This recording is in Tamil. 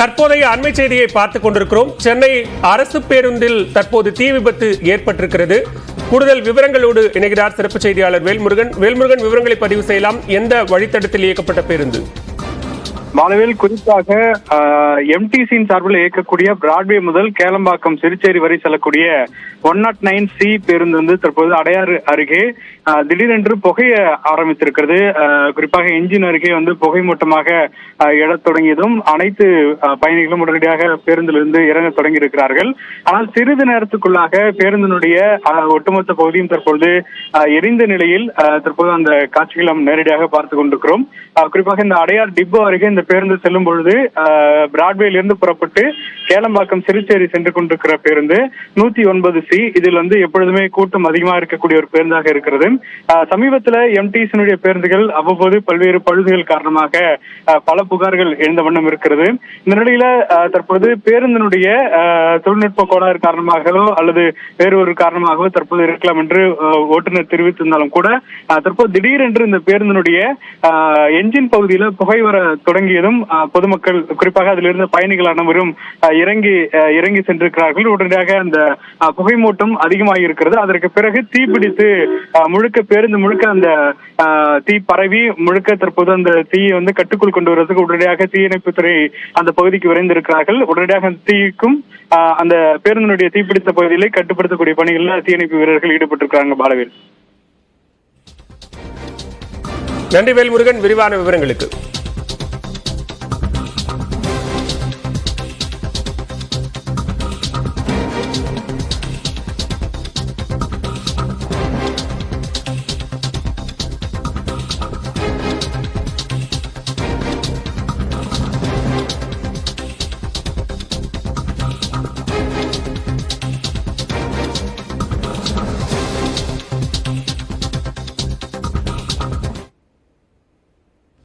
தற்போதைய அண்மை செய்தியை பார்த்துக் கொண்டிருக்கிறோம். சென்னை அரசு பேருந்தில் தற்போது தீ விபத்து ஏற்பட்டிருக்கிறது. கூடுதல் விவரங்களோடு இணைகிறார் சிறப்பு செய்தியாளர் வேல்முருகன். விவரங்களை பதிவு செய்யலாம். எந்த வழித்தடத்தில் இயக்கப்பட்ட பேருந்து? மாலவேல், குறிப்பாக எம்டிசியின் சார்பில் இயக்கக்கூடிய பிராட்வே முதல் கேளம்பாக்கம் சிறுச்சேரி வரை செல்லக்கூடிய 109C பேருந்து வந்து தற்போது அடையாறு அருகே திடீரென்று புகைய ஆரம்பித்திருக்கிறது. குறிப்பாக என்ஜின் அருகே வந்து புகை மூட்டமாக எழத் தொடங்கியதும் அனைத்து பயணிகளும் உடனடியாக பேருந்திலிருந்து இறங்க தொடங்கி இருக்கிறார்கள். ஆனால் சிறிது நேரத்துக்குள்ளாக பேருந்தினுடைய ஒட்டுமொத்த பகுதியும் தற்போது எரிந்த நிலையில் தற்போது அந்த காட்சிகள் நாம் நேரடியாக பார்த்துக் கொண்டிருக்கிறோம். குறிப்பாக இந்த அடையார் டிப்போ அருகே இந்த பேருந்து செல்லும் பொழுது பிராட்வேலிருந்து புறப்பட்டு கேளம்பாக்கம் சிறுச்சேரி சென்று கொண்டிருக்கிற பேருந்து 109C. இதில் வந்து எப்பொழுதுமே கூட்டம் அதிகமாக இருக்கக்கூடிய ஒரு பேருந்தாக இருக்கிறது. சமீபத்தில் எம்டிசியினுடைய பேருந்துகள் அவ்வப்போது பல்வேறு பழுதுகள் காரணமாக பல புகார்கள் எழுந்த வண்ணம் இருக்கிறது. இந்த நிலையில தற்போது பேருந்தினுடைய தொழில்நுட்ப கோளாறு காரணமாகவோ அல்லது வேறு ஒரு காரணமாகவோ தற்போது இருக்கலாம் என்று ஓட்டுநர் தெரிவித்திருந்தாலும் கூட தற்போது திடீரென்று இந்த பேருந்தினுடைய என்ஜின் பகுதியில புகை வர தொடங்கியதும் பொதுமக்கள், குறிப்பாக அதில் இருந்த பயணிகள் அனைவரும் இறங்கி சென்றிருக்கிறார்கள். உடனடியாக அந்த புகை மூட்டம் அதிகமாகி இருக்கிறது. அதற்கு பிறகு தீப்பிடித்து பேருந்து முழுக்க அந்த தீ பரவி முழுக்க தற்போது அந்த தீயை வந்து கட்டுக்குள் கொண்டு வருவதற்கு உடனடியாக தீயணைப்புத்துறை அந்த பகுதிக்கு விரைந்திருக்கிறார்கள். உடனடியாக அந்த தீக்கும் அந்த பேருந்தினுடைய தீப்பிடித்த பகுதியிலே கட்டுப்படுத்தக்கூடிய பணிகளில் தீயணைப்பு வீரர்கள் ஈடுபட்டிருக்கிறாங்க. பாலவேல். நன்றி வேல்முருகன், விரிவான விவரங்களுக்கு.